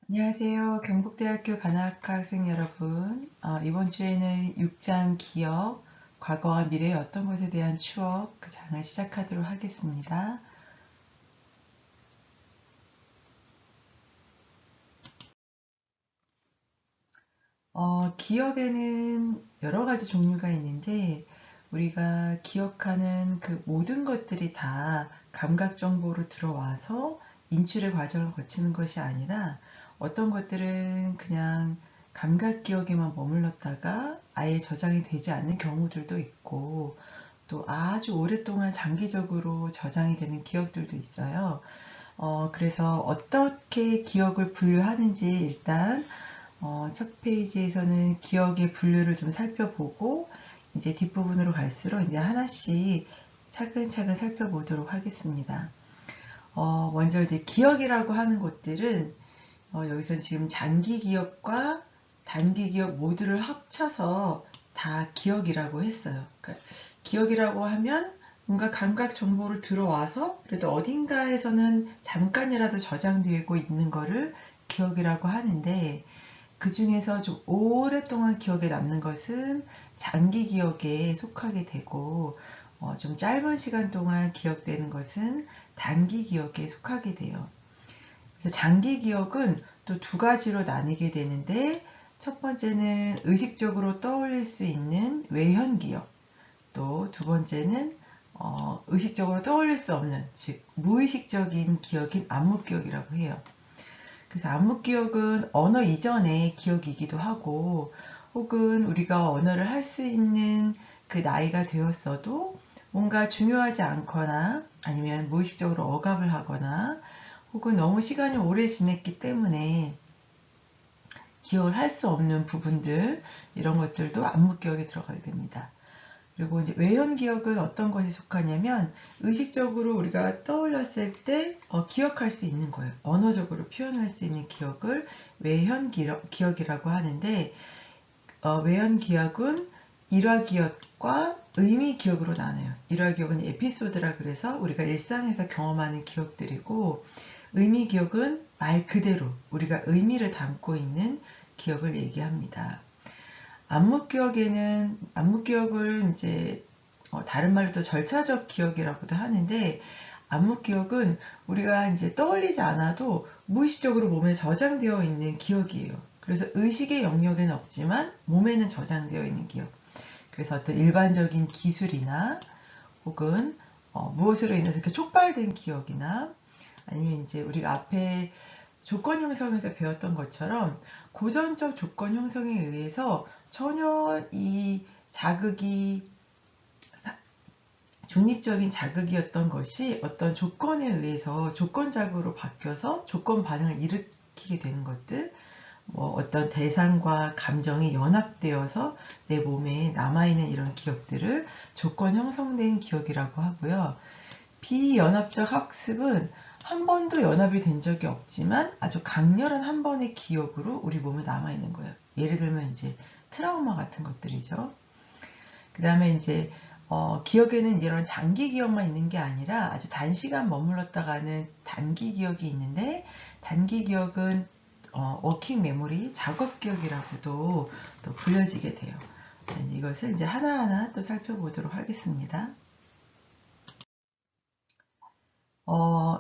안녕하세요. 경북대학교 간호학과 학생 여러분. 이번 주에는 6장 기억, 과거와 미래의 어떤 것에 대한 추억, 그 장을 시작하도록 하겠습니다. 기억에는 여러 가지 종류가 있는데, 우리가 기억하는 그 모든 것들이 다 감각 정보로 들어와서 인출의 과정을 거치는 것이 아니라 어떤 것들은 그냥 감각 기억에만 머물렀다가 아예 저장이 되지 않는 경우들도 있고, 또 아주 오랫동안 장기적으로 저장이 되는 기억들도 있어요. 그래서 어떻게 기억을 분류하는지 일단 첫 페이지에서는 기억의 분류를 좀 살펴보고 이제 뒷부분으로 갈수록 이제 하나씩 차근차근 살펴보도록 하겠습니다. 먼저 이제 기억이라고 하는 것들은 여기서 지금 장기 기억과 단기 기억 모두를 합쳐서 다 기억이라고 했어요. 그러니까 기억이라고 하면 뭔가 감각 정보를 들어와서 그래도 어딘가에서는 잠깐이라도 저장되고 있는 거를 기억이라고 하는데, 그 중에서 좀 오랫동안 기억에 남는 것은 장기 기억에 속하게 되고, 좀 짧은 시간 동안 기억되는 것은 단기 기억에 속하게 돼요. 그래서 장기 기억은 또 두 가지로 나뉘게 되는데, 첫 번째는 의식적으로 떠올릴 수 있는 외현 기억, 또 두 번째는 의식적으로 떠올릴 수 없는, 즉 무의식적인 기억인 암묵 기억이라고 해요. 그래서 암묵 기억은 언어 이전의 기억이기도 하고, 혹은 우리가 언어를 할 수 있는 그 나이가 되었어도 뭔가 중요하지 않거나 아니면 무의식적으로 억압을 하거나 혹은 너무 시간이 오래 지냈기 때문에 기억을 할 수 없는 부분들, 이런 것들도 암묵 기억에 들어가게 됩니다. 그리고 이제 외현 기억은 어떤 것이 속하냐면 의식적으로 우리가 떠올렸을 때 기억할 수 있는 거예요. 언어적으로 표현할 수 있는 기억을 외현 기억이라고 하는데, 외현 기억은 일화 기억과 의미 기억으로 나눠요. 일화 기억은 에피소드라 그래서 우리가 일상에서 경험하는 기억들이고, 의미 기억은 말 그대로 우리가 의미를 담고 있는 기억을 얘기합니다. 암묵 기억을 이제 다른 말로 또 절차적 기억이라고도 하는데, 암묵 기억은 우리가 이제 떠올리지 않아도 무의식적으로 몸에 저장되어 있는 기억이에요. 그래서 의식의 영역에는 없지만 몸에는 저장되어 있는 기억. 그래서 어떤 일반적인 기술이나 혹은 무엇으로 인해서 이렇게 촉발된 기억이나 아니면 이제 우리가 앞에 조건 형성에서 배웠던 것처럼 고전적 조건 형성에 의해서 전혀 이 자극이 중립적인 자극이었던 것이 어떤 조건에 의해서 조건 자극으로 바뀌어서 조건 반응을 일으키게 되는 것들, 뭐 어떤 대상과 감정이 연합되어서 내 몸에 남아있는 이런 기억들을 조건 형성된 기억이라고 하고요. 비연합적 학습은 한 번도 연합이 된 적이 없지만 아주 강렬한 한 번의 기억으로 우리 몸에 남아있는 거예요. 예를 들면 이제 트라우마 같은 것들이죠. 그 다음에 이제 기억에는 이런 장기 기억만 있는 게 아니라 아주 단시간 머물렀다가는 단기 기억이 있는데, 단기 기억은 워킹 메모리, 작업 기억이라고도 또 불려지게 돼요. 이것을 이제 하나하나 또 살펴보도록 하겠습니다.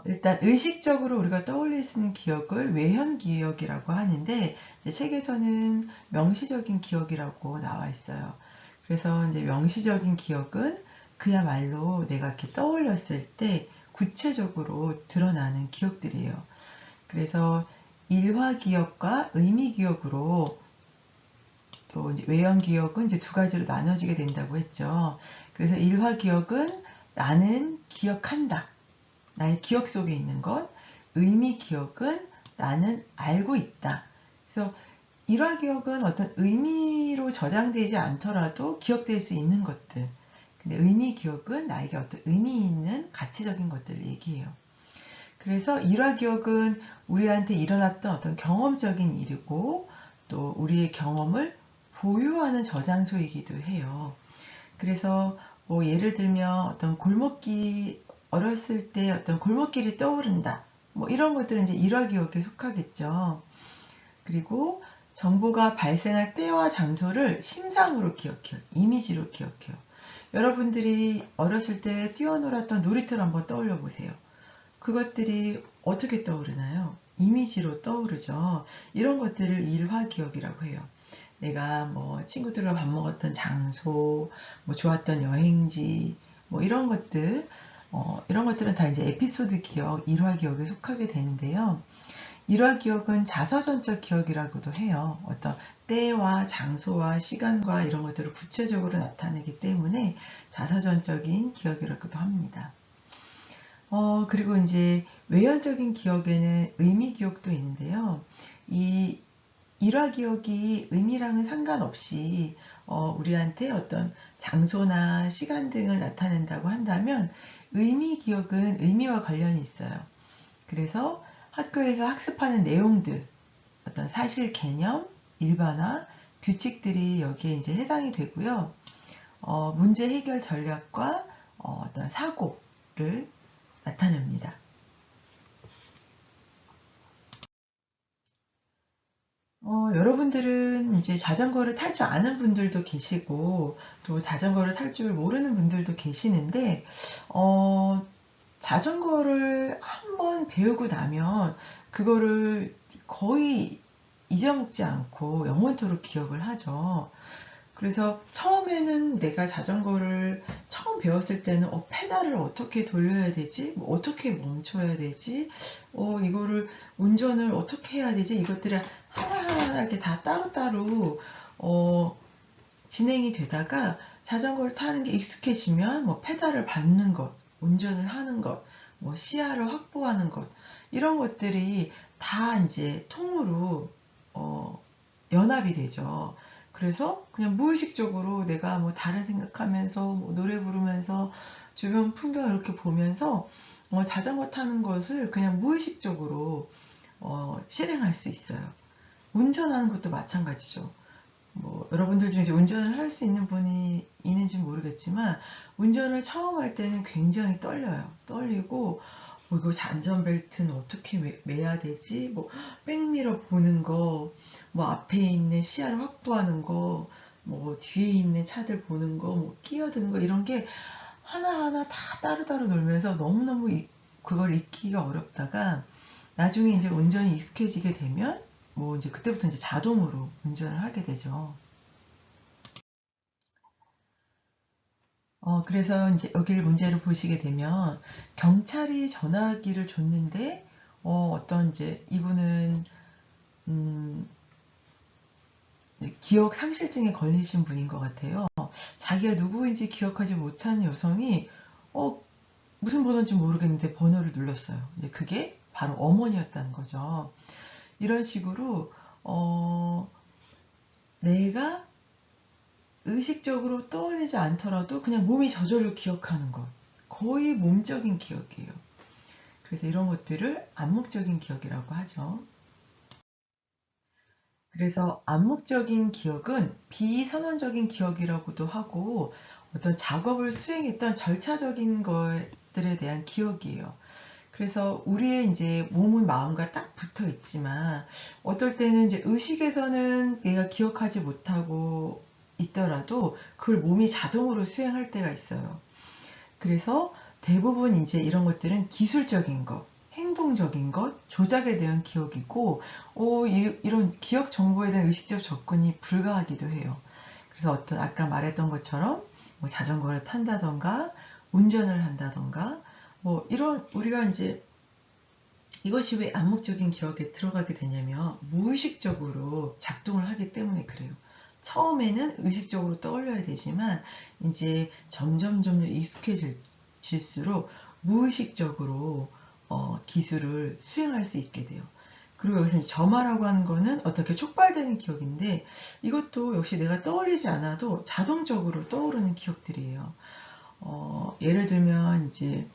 일단 의식적으로 우리가 떠올릴 수 있는 기억을 외현 기억이라고 하는데, 이제 책에서는 명시적인 기억이라고 나와 있어요. 그래서 이제 명시적인 기억은 그야말로 내가 이렇게 떠올렸을 때 구체적으로 드러나는 기억들이에요. 그래서 일화 기억과 의미 기억으로, 또 이제 외형 기억은 이제 두 가지로 나눠지게 된다고 했죠. 그래서 일화 기억은 나는 기억한다. 나의 기억 속에 있는 것. 의미 기억은 나는 알고 있다. 그래서 일화 기억은 어떤 의미로 저장되지 않더라도 기억될 수 있는 것들. 근데 의미 기억은 나에게 어떤 의미 있는 가치적인 것들을 얘기해요. 그래서 일화 기억은 우리한테 일어났던 어떤 경험적인 일이고, 또 우리의 경험을 보유하는 저장소이기도 해요. 그래서 뭐 예를 들면 어떤 골목길, 어렸을 때 어떤 골목길이 떠오른다. 뭐 이런 것들은 이제 일화 기억에 속하겠죠. 그리고 정보가 발생할 때와 장소를 심상으로 기억해요. 이미지로 기억해요. 여러분들이 어렸을 때 뛰어놀았던 놀이터를 한번 떠올려 보세요. 그것들이 어떻게 떠오르나요? 이미지로 떠오르죠. 이런 것들을 일화기억이라고 해요. 내가 뭐 친구들과 밥 먹었던 장소, 뭐 좋았던 여행지, 뭐 이런 것들, 이런 것들은 다 이제 에피소드 기억, 일화기억에 속하게 되는데요. 일화기억은 자서전적 기억이라고도 해요. 어떤 때와 장소와 시간과 이런 것들을 구체적으로 나타내기 때문에 자서전적인 기억이라고도 합니다. 그리고 이제 외연적인 기억에는 의미 기억도 있는데요. 이 일화 기억이 의미랑은 상관없이 우리한테 어떤 장소나 시간 등을 나타낸다고 한다면 의미 기억은 의미와 관련이 있어요. 그래서 학교에서 학습하는 내용들, 어떤 사실 개념, 일반화, 규칙들이 여기에 이제 해당이 되고요. 문제 해결 전략과 어떤 사고를 나타냅니다. 여러분들은 이제 자전거를 탈 줄 아는 분들도 계시고, 또 자전거를 탈 줄 모르는 분들도 계시는데, 자전거를 한번 배우고 나면, 그거를 거의 잊어먹지 않고 영원토록 기억을 하죠. 그래서 처음에는 내가 자전거를 처음 배웠을 때는 페달을 어떻게 돌려야 되지? 뭐 어떻게 멈춰야 되지? 이거를 운전을 어떻게 해야 되지? 이것들을 하나하나 이렇게 다 따로따로 진행이 되다가 자전거를 타는 게 익숙해지면 뭐 페달을 밟는 것, 운전을 하는 것, 뭐 시야를 확보하는 것 이런 것들이 다 이제 통으로 연합이 되죠. 그래서 그냥 무의식적으로 내가 뭐 다른 생각하면서 뭐 노래 부르면서 주변 풍경 이렇게 보면서 자전거 타는 것을 그냥 무의식적으로 실행할 수 있어요. 운전하는 것도 마찬가지죠. 뭐 여러분들 중에 운전을 할 수 있는 분이 있는지 모르겠지만 운전을 처음 할 때는 굉장히 떨려요. 떨리고 이거 안전벨트는 어떻게 매야 되지? 뭐 백미러 보는 거, 뭐 앞에 있는 시야를 확보하는 거, 뭐 뒤에 있는 차들 보는 거, 뭐 끼어드는 거 이런 게 하나하나 다 따로따로 놀면서 너무너무 그걸 익히기가 어렵다가 나중에 이제 운전이 익숙해지게 되면 뭐 이제 그때부터 이제 자동으로 운전을 하게 되죠. 그래서 이제 여기 문제를 보시게 되면 경찰이 전화기를 줬는데 어떤 이제 이분은 음, 기억 상실증에 걸리신 분인 것 같아요. 자기가 누구인지 기억하지 못하는 여성이 어, 무슨 번호인지 모르겠는데 번호를 눌렀어요. 근데 그게 바로 어머니였다는 거죠. 이런 식으로 내가 의식적으로 떠올리지 않더라도 그냥 몸이 저절로 기억하는 것. 거의 몸적인 기억이에요. 그래서 이런 것들을 암묵적인 기억이라고 하죠. 그래서 암묵적인 기억은 비선언적인 기억이라고도 하고 어떤 작업을 수행했던 절차적인 것들에 대한 기억이에요. 그래서 우리의 이제 몸은 마음과 딱 붙어 있지만 어떨 때는 이제 의식에서는 내가 기억하지 못하고 있더라도 그걸 몸이 자동으로 수행할 때가 있어요. 그래서 대부분 이제 이런 것들은 기술적인 것, 행동적인 것, 조작에 대한 기억이고, 이런 기억 정보에 대한 의식적 접근이 불가하기도 해요. 그래서 어떤 아까 말했던 것처럼 뭐 자전거를 탄다던가, 운전을 한다던가, 뭐 이런 우리가 이제 이것이 왜 암묵적인 기억에 들어가게 되냐면 무의식적으로 작동을 하기 때문에 그래요. 처음에는 의식적으로 떠올려야 되지만 이제 점점 익숙해질수록 무의식적으로 기술을 수행할 수 있게 돼요. 그리고 여기서 점화라고 하는 거는 어떻게 촉발되는 기억인데 이것도 역시 내가 떠올리지 않아도 자동적으로 떠오르는 기억들이에요. 예를 들면 이제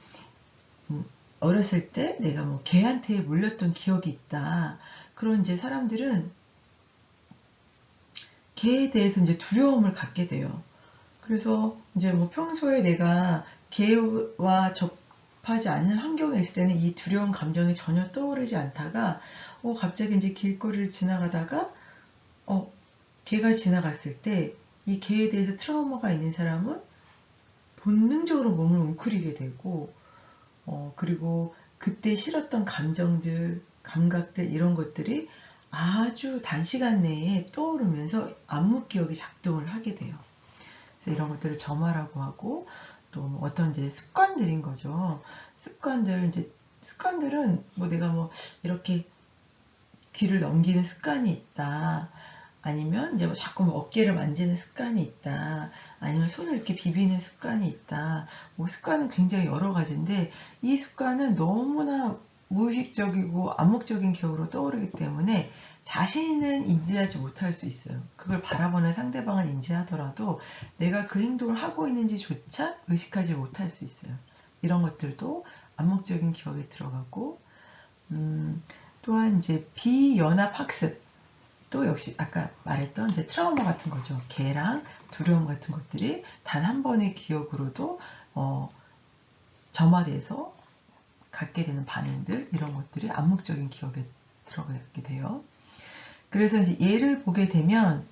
음, 어렸을 때 내가 뭐 개한테 물렸던 기억이 있다. 그런 이제 사람들은 개에 대해서 이제 두려움을 갖게 돼요. 그래서 이제 뭐 평소에 내가 개와 접하지 않는 환경에 있을 때는 이 두려운 감정이 전혀 떠오르지 않다가 갑자기 이제 길거리를 지나가다가 개가 지나갔을 때 이 개에 대해서 트라우마가 있는 사람은 본능적으로 몸을 웅크리게 되고 그리고 그때 싫었던 감정들, 감각들 이런 것들이 아주 단시간 내에 떠오르면서 암묵 기억이 작동을 하게 돼요. 그래서 이런 것들을 점화라고 하고 또 어떤 이제 습관들인 거죠. 습관들은 내가 이렇게 귀를 넘기는 습관이 있다. 아니면 이제 자꾸 어깨를 만지는 습관이 있다. 아니면 손을 이렇게 비비는 습관이 있다. 습관은 굉장히 여러 가지인데 이 습관은 너무나 무의식적이고 암묵적인 기억으로 떠오르기 때문에 자신은 인지하지 못할 수 있어요. 그걸 바라보는 상대방은 인지하더라도 내가 그 행동을 하고 있는지조차 의식하지 못할 수 있어요. 이런 것들도 암묵적인 기억에 들어가고 또한 이제 비연합 학습 또 역시 아까 말했던 이제 트라우마 같은 거죠. 개랑 두려움 같은 것들이 단 한 번의 기억으로도 점화돼서 갖게 되는 반응들 이런 것들이 암묵적인 기억에 들어가게 돼요. 그래서 이제 예를 보게 되면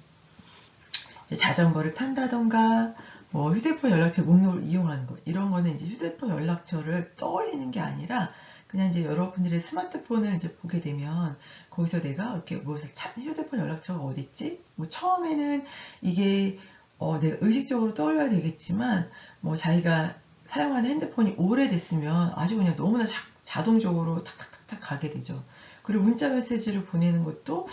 이제 자전거를 탄다던가 휴대폰 연락처 목록을 이용하는 것 이런 거는 이제 휴대폰 연락처를 떠올리는 게 아니라 그냥 이제 여러분들의 스마트폰을 이제 보게 되면 거기서 내가 이렇게 무엇을 휴대폰 연락처가 어디 있지? 처음에는 이게 내가 의식적으로 떠올려야 되겠지만 자기가 사용하는 핸드폰이 오래됐으면 아주 그냥 너무나 자동적으로 탁탁탁탁 가게 되죠. 그리고 문자 메시지를 보내는 것도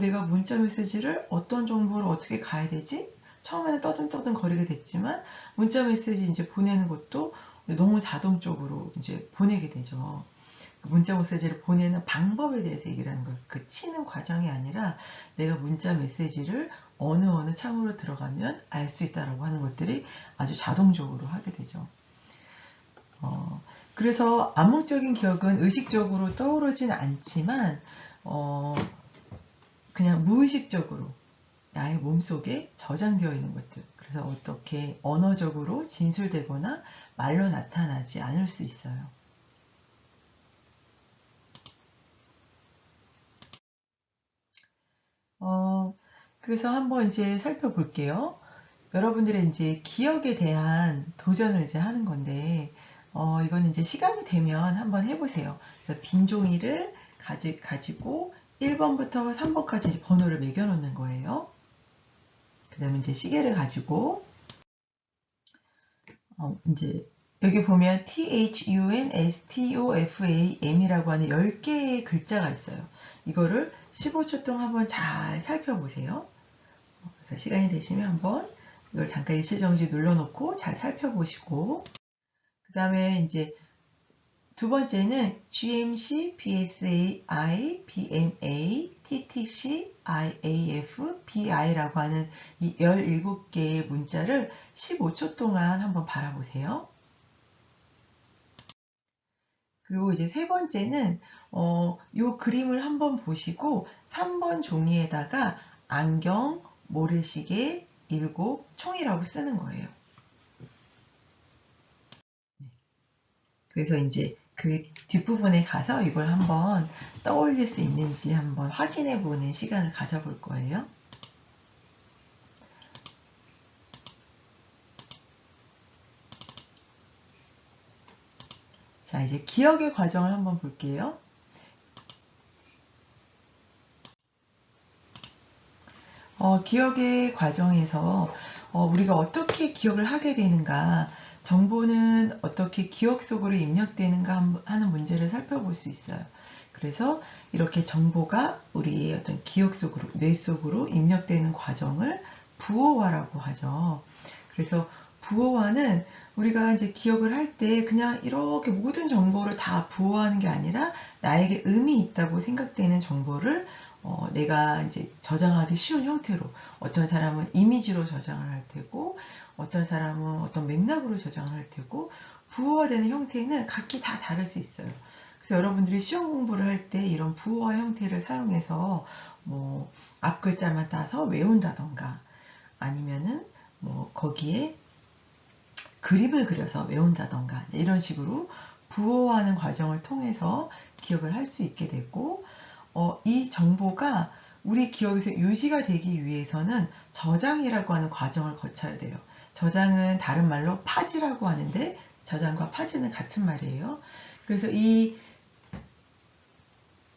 내가 문자 메시지를 어떤 정보를 어떻게 가야 되지? 처음에는 떠듬떠듬 거리게 됐지만 문자 메시지 이제 보내는 것도 너무 자동적으로 이제 보내게 되죠. 문자 메시지를 보내는 방법에 대해서 얘기를 하는 거예요. 그 치는 과정이 아니라 내가 문자 메시지를 어느 창으로 들어가면 알 수 있다라고 하는 것들이 아주 자동적으로 하게 되죠. 그래서 암묵적인 기억은 의식적으로 떠오르진 않지만 그냥 무의식적으로 나의 몸속에 저장되어 있는 것들 그래서 어떻게 언어적으로 진술되거나 말로 나타나지 않을 수 있어요. 그래서 한번 이제 살펴볼게요. 여러분들의 이제 기억에 대한 도전을 이제 하는 건데, 이건 이제 시간이 되면 한번 해보세요. 그래서 빈 종이를 가지고 1번부터 3번까지 이제 번호를 매겨 놓는 거예요. 그 다음에 이제 시계를 가지고, 이제 여기 보면 THUNSTOFAM이라고 하는 10개의 글자가 있어요. 이거를 15초 동안 한번 잘 살펴보세요. 그래서 시간이 되시면 한번 이걸 잠깐 일시정지 눌러놓고 잘 살펴보시고 그 다음에 이제 두 번째는 GMC, BSA, BMA, TTC, IAF, BI라고 하는 이 17개의 문자를 15초 동안 한번 바라보세요. 그리고 이제 세 번째는 이 그림을 한번 보시고 3번 종이에다가 안경, 모래시계, 7, 총이라고 쓰는 거예요. 그래서 이제 그 뒷부분에 가서 이걸 한번 떠올릴 수 있는지 한번 확인해 보는 시간을 가져볼 거예요. 자, 이제 기억의 과정을 한번 볼게요. 기억의 과정에서 우리가 어떻게 기억을 하게 되는가, 정보는 어떻게 기억 속으로 입력되는가 하는 문제를 살펴볼 수 있어요. 그래서 이렇게 정보가 우리의 어떤 기억 속으로, 뇌 속으로 입력되는 과정을 부호화라고 하죠. 그래서 부호화는 우리가 이제 기억을 할 때 그냥 이렇게 모든 정보를 다 부호화하는 게 아니라 나에게 의미 있다고 생각되는 정보를 내가 이제 저장하기 쉬운 형태로 어떤 사람은 이미지로 저장을 할 테고 어떤 사람은 어떤 맥락으로 저장을 할 테고 부호화되는 형태는 각기 다 다를 수 있어요. 그래서 여러분들이 시험 공부를 할 때 이런 부호화 형태를 사용해서 앞 글자만 따서 외운다던가 아니면은 거기에 그림을 그려서 외운다던가 이런 식으로 부호화하는 과정을 통해서 기억을 할 수 있게 되고, 이 정보가 우리 기억에서 유지가 되기 위해서는 저장이라고 하는 과정을 거쳐야 돼요. 저장은 다른 말로 파지라고 하는데, 저장과 파지는 같은 말이에요. 그래서 이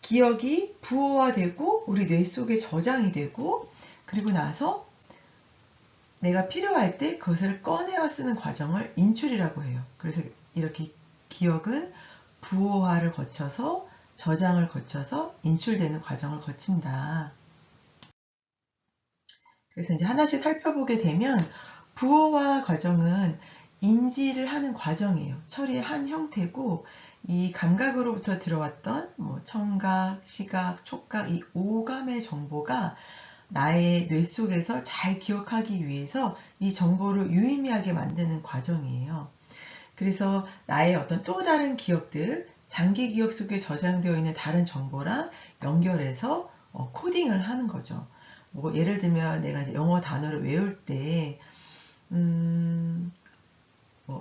기억이 부호화되고 우리 뇌 속에 저장이 되고, 그리고 나서 내가 필요할 때 그것을 꺼내어 쓰는 과정을 인출이라고 해요. 그래서 이렇게 기억은 부호화를 거쳐서 저장을 거쳐서 인출되는 과정을 거친다. 그래서 이제 하나씩 살펴보게 되면 부호화 과정은 인지를 하는 과정이에요. 처리의 한 형태고, 이 감각으로부터 들어왔던 청각, 시각, 촉각, 이 오감의 정보가 나의 뇌 속에서 잘 기억하기 위해서 이 정보를 유의미하게 만드는 과정이에요. 그래서 나의 어떤 또 다른 기억들, 장기 기억 속에 저장되어 있는 다른 정보랑 연결해서 코딩을 하는 거죠. 예를 들면 내가 이제 영어 단어를 외울 때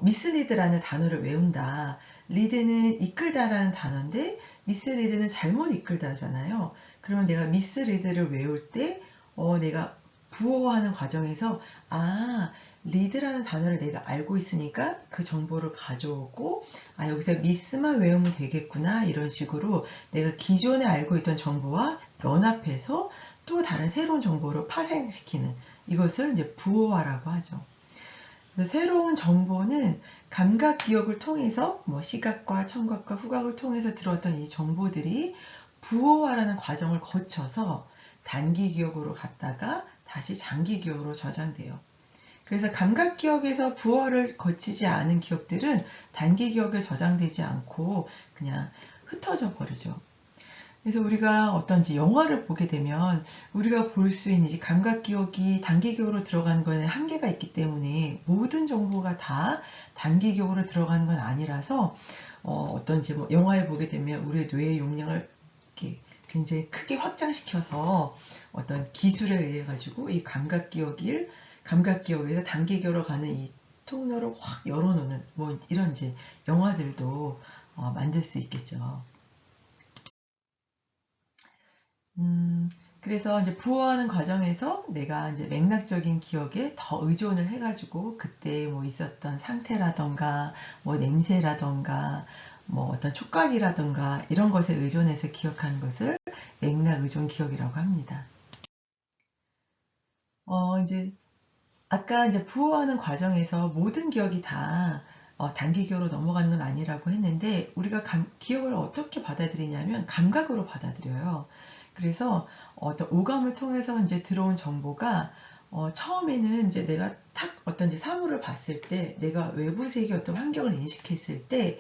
미스리드라는 단어를 외운다. 리드는 이끌다라는 단어인데 미스리드는 잘못 이끌다잖아요. 그러면 내가 미스리드를 외울 때 내가 부호하는 과정에서 리드라는 단어를 내가 알고 있으니까 그 정보를 가져오고 여기서 미스만 외우면 되겠구나, 이런 식으로 내가 기존에 알고 있던 정보와 연합해서 또 다른 새로운 정보를 파생시키는, 이것을 이제 부호화라고 하죠. 새로운 정보는 감각 기억을 통해서 시각과 청각과 후각을 통해서 들었던 이 정보들이 부호화라는 과정을 거쳐서 단기 기억으로 갔다가 다시 장기 기억으로 저장돼요. 그래서 감각 기억에서 부호를 거치지 않은 기억들은 단기 기억에 저장되지 않고 그냥 흩어져 버리죠. 그래서 우리가 어떤 영화를 보게 되면 우리가 볼 수 있는 이 감각 기억이 단기 기억으로 들어가는 거에는 한계가 있기 때문에 모든 정보가 다 단기 기억으로 들어가는 건 아니라서 어떤지 영화를 보게 되면 우리의 뇌의 용량을 이렇게 굉장히 크게 확장시켜서 어떤 기술에 의해 가지고 이 감각 기억에서 단기 기억으로 가는 이 통로를 확 열어놓는 이런 영화들도 만들 수 있겠죠. 그래서 이제 부호하는 과정에서 내가 이제 맥락적인 기억에 더 의존을 해가지고 그때 있었던 상태라던가 냄새라던가 어떤 촉각이라던가 이런 것에 의존해서 기억하는 것을 맥락 의존 기억이라고 합니다. 이제 아까 이제 부호하는 과정에서 모든 기억이 다 단기 기억으로 넘어가는 건 아니라고 했는데, 우리가 기억을 어떻게 받아들이냐면 감각으로 받아들여요. 그래서 어떤 오감을 통해서 이제 들어온 정보가 처음에는 이제 내가 어떤 사물을 봤을 때, 내가 외부 세계 어떤 환경을 인식했을 때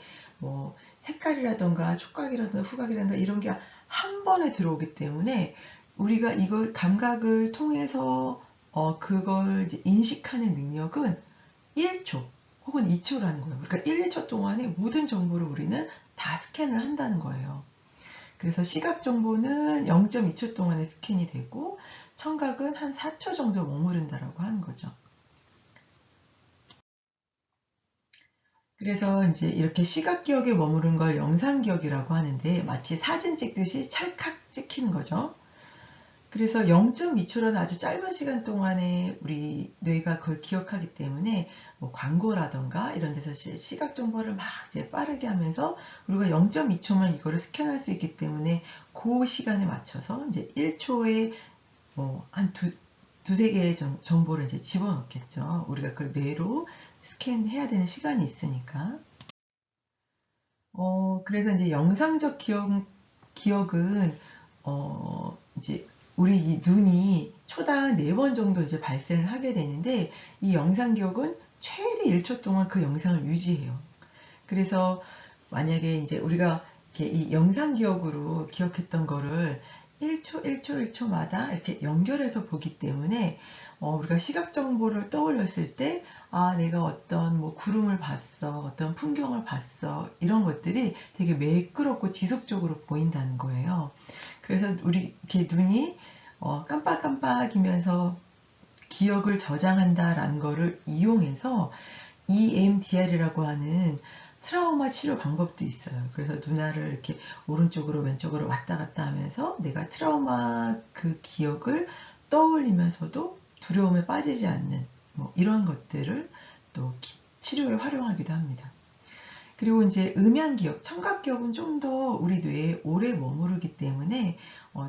색깔이라던가 촉각이라던가 후각이라던가 이런 게 한 번에 들어오기 때문에 우리가 이걸 감각을 통해서 그걸 이제 인식하는 능력은 1초 혹은 2초라는 거예요. 그러니까 1, 2초 동안에 모든 정보를 우리는 다 스캔을 한다는 거예요. 그래서 시각 정보는 0.2초 동안에 스캔이 되고 청각은 한 4초 정도 머무른다라고 하는 거죠. 그래서 이제 이렇게 시각 기억에 머무른 걸 영상 기억이라고 하는데, 마치 사진 찍듯이 찰칵 찍히는 거죠. 그래서 0.2초라는 아주 짧은 시간 동안에 우리 뇌가 그걸 기억하기 때문에 광고라던가 이런 데서 시각 정보를 막 이제 빠르게 하면서 우리가 0.2초만 이거를 스캔할 수 있기 때문에 그 시간에 맞춰서 이제 1초에 한 두세 개의 정보를 이제 집어넣겠죠. 우리가 그걸 뇌로 스캔해야 되는 시간이 있으니까. 그래서 이제 영상적 기억은 이제 우리 이 눈이 초당 4번 정도 이제 발생을 하게 되는데, 이 영상 기억은 최대 1초 동안 그 영상을 유지해요. 그래서 만약에 이제 우리가 이렇게 이 영상 기억으로 기억했던 거를 1초, 1초, 1초마다 이렇게 연결해서 보기 때문에 우리가 시각 정보를 떠올렸을 때 내가 어떤 구름을 봤어, 어떤 풍경을 봤어, 이런 것들이 되게 매끄럽고 지속적으로 보인다는 거예요. 그래서 우리 이렇게 눈이 깜빡깜빡이면서 기억을 저장한다라는 거를 이용해서 EMDR이라고 하는 트라우마 치료 방법도 있어요. 그래서 눈알을 이렇게 오른쪽으로 왼쪽으로 왔다 갔다 하면서 내가 트라우마 그 기억을 떠올리면서도 두려움에 빠지지 않는 뭐 이런 것들을 또 치료에 활용하기도 합니다. 그리고 이제 음향 기억, 청각 기억은 좀 더 우리 뇌에 오래 머무르기 때문에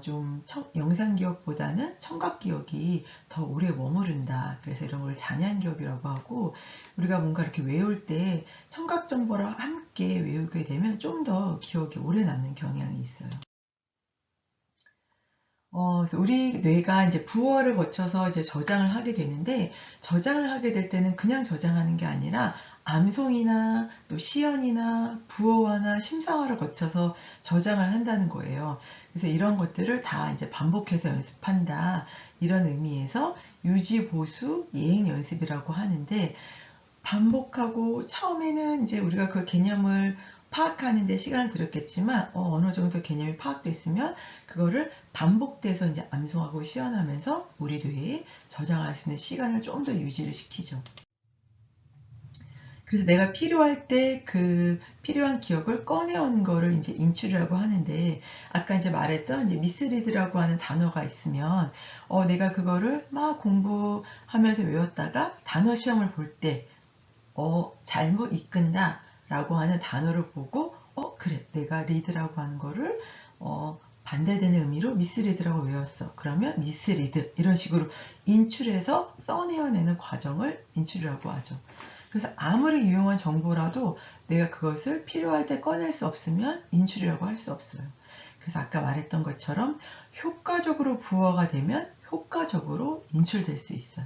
좀 영상 기억보다는 청각 기억이 더 오래 머무른다. 그래서 이런 걸 잔향 기억이라고 하고, 우리가 뭔가 이렇게 외울 때 청각 정보랑 함께 외우게 되면 좀 더 기억이 오래 남는 경향이 있어요. 그래서 우리 뇌가 이제 부어를 거쳐서 이제 저장을 하게 되는데, 저장을 하게 될 때는 그냥 저장하는 게 아니라 암송이나 또 시연이나 부어화나 심사화를 거쳐서 저장을 한다는 거예요. 그래서 이런 것들을 다 이제 반복해서 연습한다. 이런 의미에서 유지, 보수, 예행 연습이라고 하는데, 반복하고 처음에는 이제 우리가 그 개념을 파악하는 데 시간을 들였겠지만 어느 정도 개념이 파악됐으면 그거를 반복돼서 이제 암송하고 시연하면서 우리 뇌에 저장할 수 있는 시간을 좀 더 유지를 시키죠. 그래서 내가 필요할 때 그 필요한 기억을 꺼내오는 거를 이제 인출이라고 하는데, 아까 이제 말했던 이제 미스리드라고 하는 단어가 있으면 내가 그거를 막 공부하면서 외웠다가 단어 시험을 볼때 잘못 이끈다 라고 하는 단어를 보고 그래, 내가 리드라고 하는 거를 반대되는 의미로 미스리드라고 외웠어. 그러면 미스리드 이런 식으로 인출해서 써내어내는 과정을 인출이라고 하죠. 그래서 아무리 유용한 정보라도 내가 그것을 필요할 때 꺼낼 수 없으면 인출이라고 할 수 없어요. 그래서 아까 말했던 것처럼 효과적으로 부어가 되면 효과적으로 인출될 수 있어요.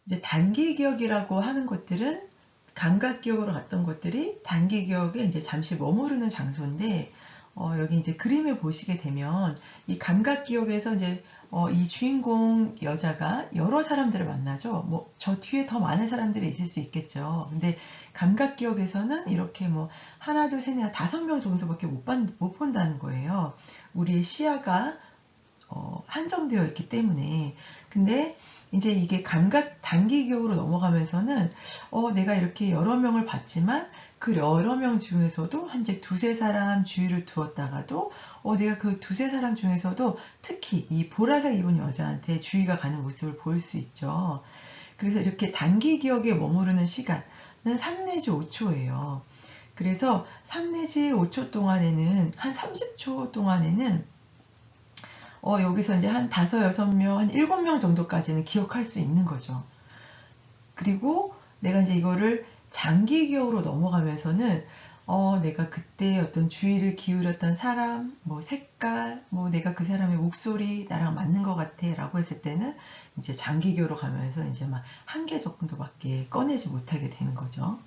이제 단기 기억이라고 하는 것들은 감각 기억으로 갔던 것들이 단기 기억에 이제 잠시 머무르는 장소인데, 여기 이제 그림을 보시게 되면 이 감각 기억에서 이제 이 주인공 여자가 여러 사람들을 만나죠. 뭐 저 뒤에 더 많은 사람들이 있을 수 있겠죠. 근데 감각 기억에서는 이렇게 뭐 하나, 둘, 셋, 넷, 5명 정도밖에 못 본다는 거예요. 우리의 시야가 한정되어 있기 때문에. 근데 이제 이게 감각 단기 기억으로 넘어가면서는 내가 이렇게 여러 명을 봤지만 그 여러 명 중에서도 한 이제 두세 사람 주위를 두었다가도 내가 그 두세 사람 중에서도 특히 이 보라색 입은 여자한테 주의가 가는 모습을 보일 수 있죠. 그래서 이렇게 단기 기억에 머무르는 시간은 3 내지 5초예요. 그래서 3 내지 5초 동안에는 한 30초 동안에는 여기서 이제 한 5, 6명, 한 7명 정도까지는 기억할 수 있는 거죠. 그리고 내가 이제 이거를 장기 기억으로 넘어가면서는 내가 그때 어떤 주의를 기울였던 사람, 뭐 색깔, 뭐 내가 그 사람의 목소리 나랑 맞는 것 같아 라고 했을 때는 이제 장기 기억으로 가면서 이제 막 한 개 정도밖에 꺼내지 못하게 되는 거죠.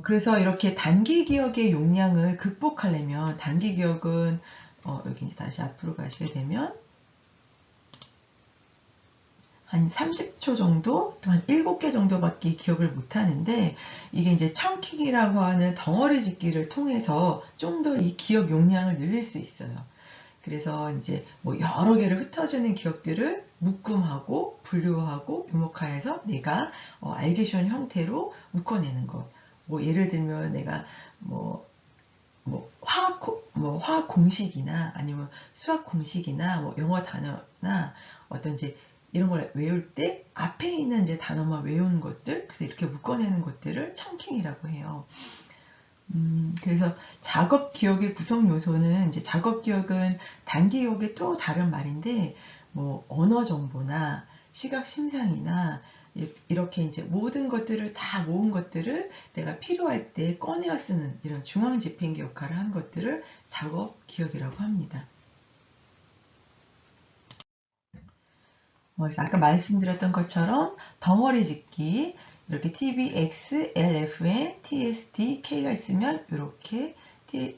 그래서 이렇게 단기 기억의 용량을 극복하려면 단기 기억은 여기 다시 앞으로 가시게 되면 한 30초 정도, 또 한 7개 정도밖에 기억을 못 하는데, 이게 이제 청킥이라고 하는 덩어리 짓기를 통해서 좀 더 이 기억 용량을 늘릴 수 있어요. 그래서 이제 뭐 여러 개를 흩어지는 기억들을 묶음하고 분류하고 유목화해서 내가 알기 쉬운 형태로 묶어내는 것. 뭐 예를 들면 내가 화학 공식이나 아니면 수학 공식이나 뭐 영어 단어나 어떤 이제 이런 걸 외울 때 앞에 있는 이제 단어만 외우는 것들, 그래서 이렇게 묶어내는 것들을 청킹이라고 해요. 그래서 작업 기억의 구성 요소는 이제 작업 기억은 단기 기억의 또 다른 말인데, 뭐 언어 정보나 시각 심상이나 이렇게 이제 모든 것들을 다 모은 것들을 내가 필요할 때 꺼내어 쓰는 이런 중앙 집행기 역할을 한 것들을 작업 기억이라고 합니다. 그래서 아까 말씀드렸던 것처럼 덩어리 짓기, 이렇게 TBX, LFN, TSD, K가 있으면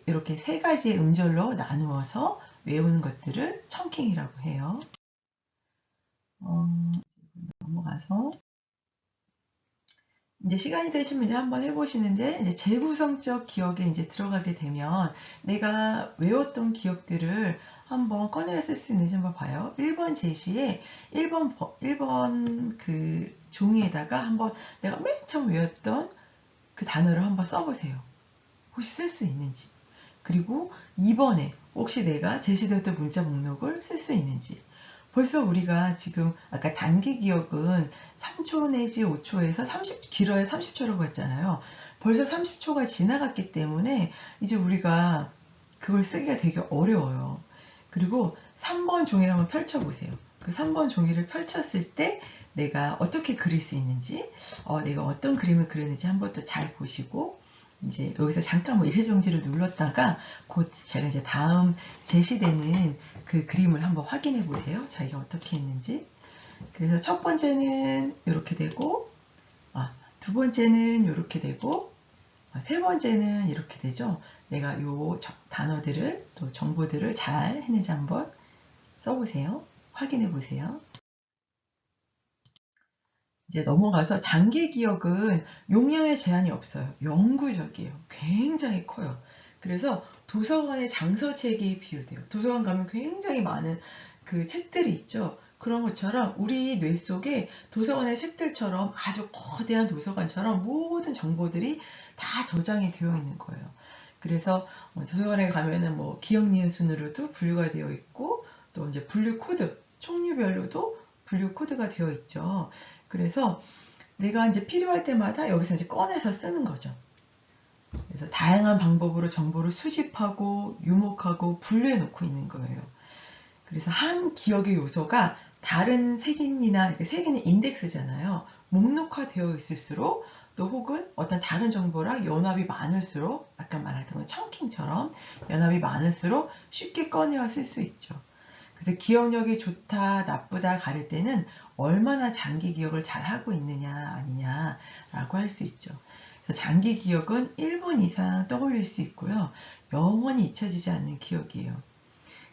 이렇게 세 가지의 음절로 나누어서 외우는 것들을 청킹이라고 해요. 넘어가서 이제 시간이 되시면 이제 한번 해보시는데, 이제 재구성적 기억에 이제 들어가게 되면 내가 외웠던 기억들을 한번 꺼내서 쓸 수 있는지 한번 봐요. 1번 제시에 1번 그 종이에다가 한번 내가 맨 처음 외웠던 그 단어를 한번 써보세요. 혹시 쓸 수 있는지. 그리고 2번에 혹시 내가 제시되었던 문자 목록을 쓸 수 있는지. 벌써 우리가 지금 아까 단기 기억은 3초 내지 5초에서 길어야 30초라고 했잖아요. 벌써 30초가 지나갔기 때문에 이제 우리가 그걸 쓰기가 되게 어려워요. 그리고 3번 종이를 한번 펼쳐보세요. 그 3번 종이를 펼쳤을 때 내가 어떻게 그릴 수 있는지, 내가 어떤 그림을 그렸는지 한번 더 잘 보시고, 이제 여기서 잠깐 뭐 일시정지를 눌렀다가 곧 제가 이제 다음 제시되는 그 그림을 한번 확인해 보세요. 자기가 어떻게 했는지. 그래서 첫 번째는 이렇게 되고, 두 번째는 이렇게 되고, 세 번째는 이렇게 되죠. 내가 요 단어들을 또 정보들을 잘 했는지 한번 써보세요. 확인해 보세요. 이제 넘어가서 장기 기억은 용량의 제한이 없어요. 영구적이에요. 굉장히 커요. 그래서 도서관의 장서책에 비유돼요. 도서관 가면 굉장히 많은 그 책들이 있죠. 그런 것처럼 우리 뇌 속에 도서관의 책들처럼 아주 거대한 도서관처럼 모든 정보들이 다 저장이 되어 있는 거예요. 그래서 도서관에 가면은 뭐 기억 니은 순으로도 분류가 되어 있고, 또 이제 분류 코드, 종류별로도 분류 코드가 되어 있죠. 그래서 내가 이제 필요할 때마다 여기서 이제 꺼내서 쓰는 거죠. 그래서 다양한 방법으로 정보를 수집하고 유목하고 분류해 놓고 있는 거예요. 그래서 한 기억의 요소가 다른 색인이나, 이렇게 색인은 인덱스잖아요. 목록화되어 있을수록, 또 혹은 어떤 다른 정보랑 연합이 많을수록, 아까 말했던 건 청킹처럼 연합이 많을수록 쉽게 꺼내어 쓸 수 있죠. 그래서 기억력이 좋다, 나쁘다 가릴 때는 얼마나 장기 기억을 잘 하고 있느냐, 아니냐라고 할 수 있죠. 그래서 장기 기억은 1분 이상 떠올릴 수 있고요. 영원히 잊혀지지 않는 기억이에요.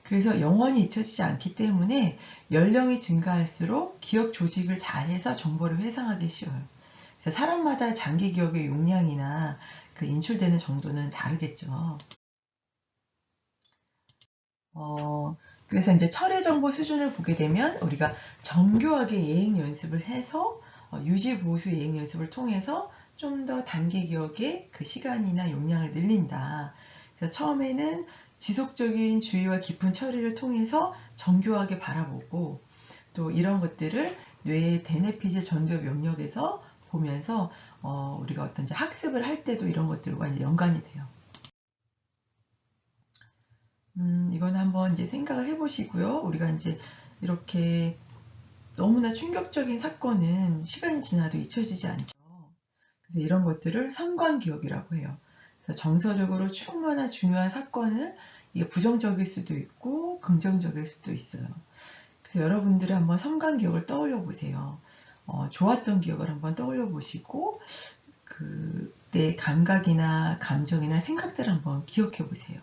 그래서 영원히 잊혀지지 않기 때문에 연령이 증가할수록 기억 조직을 잘해서 정보를 회상하기 쉬워요. 그래서 사람마다 장기 기억의 용량이나 그 인출되는 정도는 다르겠죠. 그래서 이제 철의 정보 수준을 보게 되면 우리가 정교하게 예행 연습을 해서 유지 보수 예행 연습을 통해서 좀 더 단기 기억의 그 시간이나 용량을 늘린다. 그래서 처음에는 지속적인 주의와 깊은 처리를 통해서 정교하게 바라보고, 또 이런 것들을 뇌의 대뇌피질 전두엽 영역에서 보면서 우리가 어떤 이제 학습을 할 때도 이런 것들과 이제 연관이 돼요. 이건 한번 이제 생각을 해보시고요. 우리가 이제 이렇게 너무나 충격적인 사건은 시간이 지나도 잊혀지지 않죠. 그래서 이런 것들을 삼관기억이라고 해요. 그래서 정서적으로 충분한 중요한 사건을, 이게 부정적일 수도 있고 긍정적일 수도 있어요. 그래서 여러분들이 한번 삼관기억을 떠올려 보세요. 좋았던 기억을 한번 떠올려 보시고, 그때 감각이나 감정이나 생각들을 한번 기억해 보세요.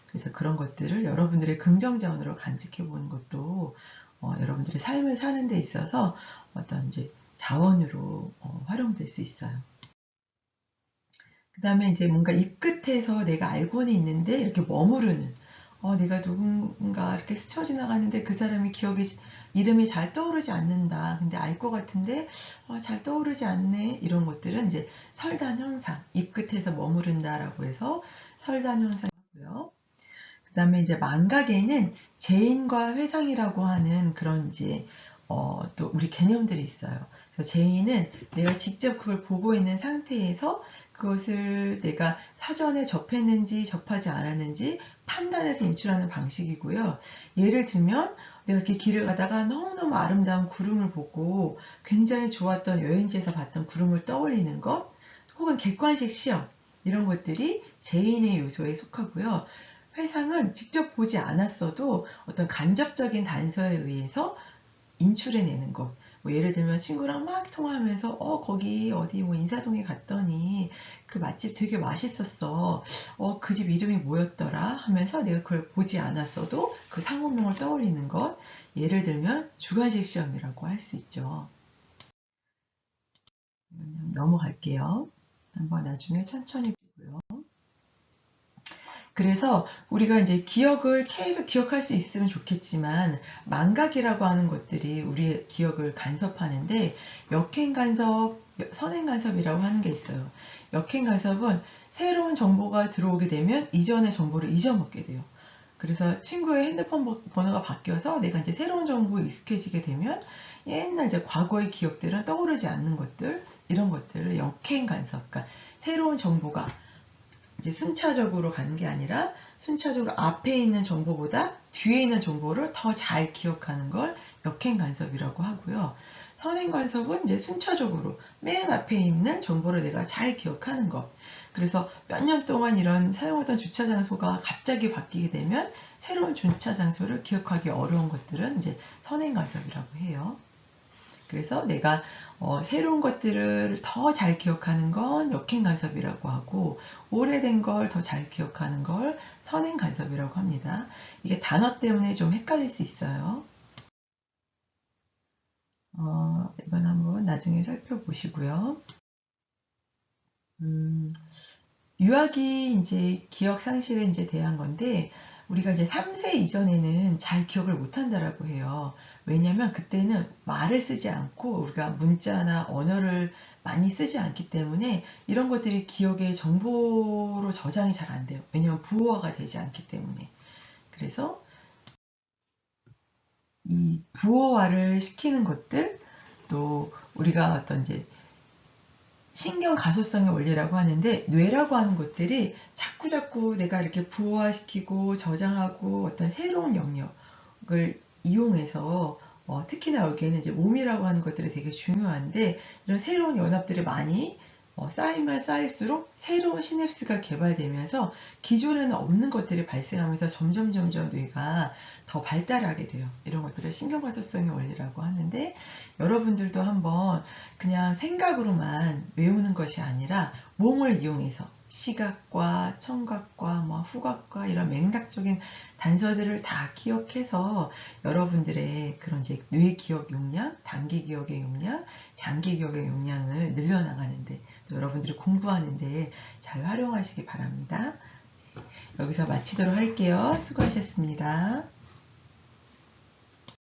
그래서 그런 것들을 여러분들의 긍정자원으로 간직해 보는 것도 여러분들의 삶을 사는 데 있어서 어떤 이제 자원으로 활용될 수 있어요. 그 다음에 이제 뭔가 입끝에서 내가 알고는 있는데 이렇게 머무르는, 내가 누군가 이렇게 스쳐 지나가는데 그 사람이 이름이 잘 떠오르지 않는다. 근데 알 것 같은데 잘 떠오르지 않네. 이런 것들은 이제 설단 현상, 입끝에서 머무른다라고 해서 설단 현상이고요. 그 다음에 이제 망각에는 재인과 회상이라고 하는 그런 이제 또 우리 개념들이 있어요. 그래서 재인은 내가 직접 그걸 보고 있는 상태에서 그것을 내가 사전에 접했는지 접하지 않았는지 판단해서 인출하는 방식이고요. 예를 들면 내가 이렇게 길을 가다가 너무너무 아름다운 구름을 보고 굉장히 좋았던 여행지에서 봤던 구름을 떠올리는 것, 혹은 객관식 시험, 이런 것들이 재인의 요소에 속하고요. 회상은 직접 보지 않았어도 어떤 간접적인 단서에 의해서 인출해내는 것. 뭐 예를 들면 친구랑 막 통화하면서 거기 어디 뭐 인사동에 갔더니 그 맛집 되게 맛있었어. 그 집 이름이 뭐였더라 하면서 내가 그걸 보지 않았어도 그 상호명을 떠올리는 것. 예를 들면 주관식 시험이라고 할 수 있죠. 넘어갈게요. 한번 나중에 천천히 보고요. 그래서 우리가 이제 기억을 계속 기억할 수 있으면 좋겠지만 망각이라고 하는 것들이 우리의 기억을 간섭하는데 역행 간섭, 선행 간섭이라고 하는 게 있어요. 역행 간섭은 새로운 정보가 들어오게 되면 이전의 정보를 잊어먹게 돼요. 그래서 친구의 핸드폰 번호가 바뀌어서 내가 이제 새로운 정보에 익숙해지게 되면 옛날 이제 과거의 기억들은 떠오르지 않는 것들, 이런 것들을 역행 간섭, 그러니까 새로운 정보가 이제 순차적으로 가는 게 아니라 순차적으로 앞에 있는 정보보다 뒤에 있는 정보를 더 잘 기억하는 걸 역행 간섭이라고 하고요. 선행 간섭은 이제 순차적으로 맨 앞에 있는 정보를 내가 잘 기억하는 것. 그래서 몇 년 동안 이런 사용하던 주차 장소가 갑자기 바뀌게 되면 새로운 주차 장소를 기억하기 어려운 것들은 이제 선행 간섭이라고 해요. 그래서 내가 새로운 것들을 더 잘 기억하는 건 역행 간섭이라고 하고 오래된 걸 더 잘 기억하는 걸 선행 간섭이라고 합니다. 이게 단어 때문에 좀 헷갈릴 수 있어요. 이건 한번 나중에 살펴보시고요. 유아기 이제 기억 상실에 이제 대한 건데 우리가 이제 3세 이전에는 잘 기억을 못 한다라고 해요. 왜냐면 그때는 말을 쓰지 않고 우리가 문자나 언어를 많이 쓰지 않기 때문에 이런 것들이 기억의 정보로 저장이 잘 안 돼요. 왜냐면 부호화가 되지 않기 때문에. 그래서 이 부호화를 시키는 것들 또 우리가 어떤 이제 신경 가소성의 원리라고 하는데 뇌라고 하는 것들이 자꾸자꾸 내가 이렇게 부호화시키고 저장하고 어떤 새로운 영역을 이용해서 특히나 여기에는 이제 몸이라고 하는 것들이 되게 중요한데 이런 새로운 연합들이 많이 쌓이면 쌓일수록 새로운 시냅스가 개발되면서 기존에는 없는 것들이 발생하면서 점점 뇌가 더 발달하게 돼요. 이런 것들을 신경과소성의 원리라고 하는데 여러분들도 한번 그냥 생각으로만 외우는 것이 아니라 몸을 이용해서 시각과 청각과 뭐 후각과 이런 맥락적인 단서들을 다 기억해서 여러분들의 그런 이제 뇌 기억 용량, 단기 기억의 용량, 장기 기억의 용량을 늘려나가는데 또 여러분들이 공부하는데 잘 활용하시기 바랍니다. 여기서 마치도록 할게요. 수고하셨습니다.